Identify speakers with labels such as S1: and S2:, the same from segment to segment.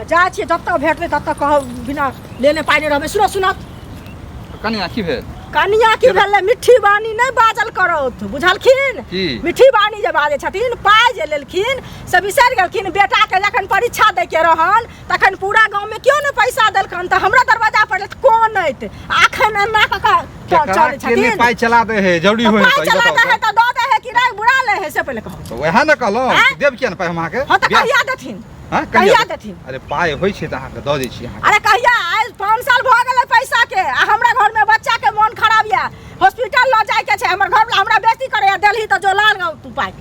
S1: जा छियै जतऽ भेटतै ततऽ कहब बिना लेने पाइने रहबै। सुनो सुनत
S2: कनिया की भेल?
S1: कनिया की भेलै मिठी बानी नहीं बाजल करत बुझलखिन। मिठी बानी जे बाजै छथिन पाइ जे लेलखिन से बिसरि गेलखिन। बेटा के जखन परीक्षा दै के रहन तखन पूरा गांव में क्यों ने पैसा देलखन त हमरा दरवाजा पर कोन ऐत अखन एना चलै छथिन।
S2: पाइ चला दे है जरूरी होय
S1: पाइ चला दे है त दऽ दे है कि नहीं बुरा ले है से पहले कहो।
S2: तो वह न कहलो देब किया न पाइ हम आके?
S1: हां त कहिया देथिन?
S2: हां
S1: कहिया देथिन?
S2: अरे पाइ होय छै त अहाँ के दऽ दै छी अहाँ।
S1: अरे कहिया आइ 5 साल भ गेलै पैसा के आ हमरा घर में बच्चा के मन खराब या हॉस्पिटल ल जाय के छै। हमर घर वाला हमरा बेइज्जती करे या देलही त जो लाल गाँव तू पाइ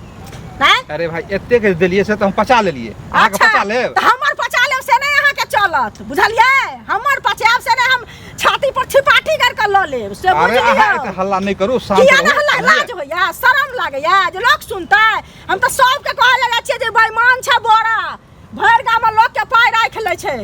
S1: नहीं।
S2: अरे भाई एते के देलिए से त हम पचा लेलिए अहाँ के पचा लेब
S1: त हमर पचा लेब से नहीं अहाँ के चलत बुझलिए। हमर पचाब से नहीं हम छाती पर छिपाटी कर के ल लेब से बुझलिए।
S2: अरे अहाँ हल्ला नहीं करू शांत
S1: किया
S2: रहू।
S1: ना हल्ला लाज होया शरम लागैया जे लोग सुनतै। हम त सब के कहै लगा छियै जे बेईमान छ बोरा भर गाम में लोग के पाइ राख ले छै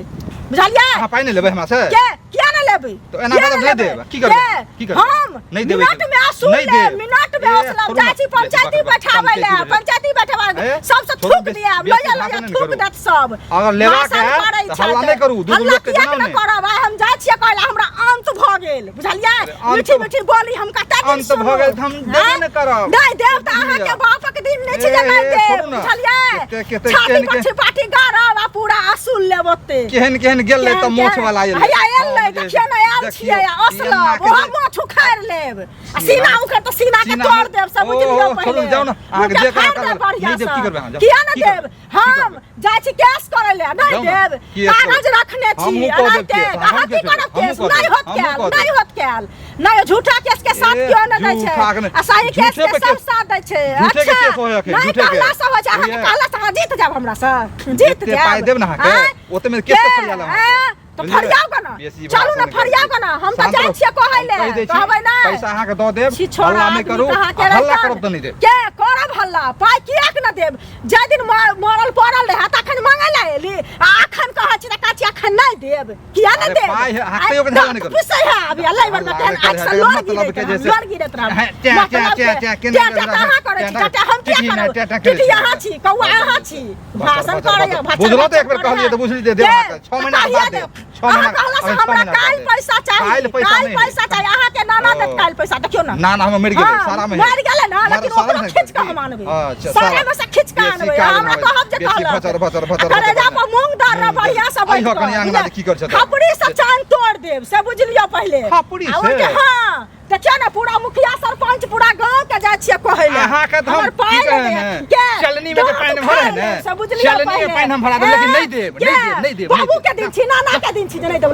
S1: बुझलिए।
S2: अहाँ पाइ नहीं लेबै हमरा से?
S1: के किया नहीं लेबै?
S2: तो एना मतलब नहीं देब की करबै? की करबै?
S1: हम
S2: नहीं देबै
S1: मिनट में आसूल ले मिनट में असलम जाची पंचायती बैठाबै ले पंचायती बैठाबै सब से थूक दिया लया थूक देत सब।
S2: अगर लेवा के है त हल्ला नहीं करू दू लोग के जनाओ नहीं
S1: करब। हम जाय छियै कहला हमरा अंत भ गेल बुझलिए। मीठी मीठी बोली हम कते दिन
S2: अंत भ गेल हम देबे नहीं करब।
S1: नहीं देब त अहाँ के बाप के दिन नहीं छै जे नहीं देब बुझलिए। छाती पर छिपाटी गारब आ पूरा आसूल लेबते
S2: केहन केहन गेल त मोछ वाला आइल।
S1: हैया एलै देखियो ना आयल छियै असलम ओह मोछ उखाड़ लेब आ सीना उखड़ त सीना के तोड़ देब सब बुझलियो पहिले।
S2: जाओ ना अहाँ के जे करा नहीं देब की करबै हम?
S1: किया ना देब? हम जाय छी केस करे ले नहीं देब कागज रखने छी नहीं देब। अहाँ की करब केस? नहीं होत कैल नहीं होत कैल नहीं झूठा केस के साथ क्यों न दै छै आ सही केस के सब साथ दै छै। अच्छा नहीं कहला सब छै अहाँ के कहला से जीत जाब हमरा से जीत जाब
S2: पाइ देब ना अहाँ के ओते में केस फरियाला
S1: तो फरियाओ का ना चलू ना फरियाओ का ना हम त जाय छियै कहै ले कहबै ना
S2: पैसा अहाँ के दऽ देब हल्ला नहीं करू हल्ला करब त नहीं देब।
S1: के करब हल्ला पाइ किया के ना देब? जे दिन मरल पड़ल रहे तखन मांगे ले एली आ अखन कहै छी त काची अखन नहीं देब किया ना देब?
S2: पाइ हकैयो के हल्ला नहीं करू
S1: पिसै है अभी अल्लाह वर में तेन आज से लोर गिरत रह कहाँ करे छी टाटा हम क्या करब? टिटी यहाँ छी कौआ यहाँ छी भाषण करे भाषण
S2: बुझलो त एक बेर कहलिए त बुझली दे देब 6 महीना बाद देब 6 महीना
S1: हमरा काल पैसा चाहिए काल पैसा चाहिए अहाँ के नाना देत काल पैसा देखियो ना
S2: ना हम मर गेल सारा में
S1: मर गेल ना लेकिन ओकरा खींच के हम आनबे सारा में से खींच के आनबे हमरा कहब जे कहल अरे जा पर मूंग दाल रे बढ़िया से बैठ
S2: कनी अंगना की कर छत
S1: खपड़ी से चांद तोड़ देब से बुझलियो पहले
S2: खपड़ी से
S1: हां देखियो ना पूरा मुखिया सरपंच पूरा गांव के जा छियै कहै ले
S2: अहाँ के हम की कहै चलनी में पानी भरे है ना चलनी में पानी हम भरा दे लेकिन नहीं देब बाबू के दिन छी नाना के दिन छी नहीं देब।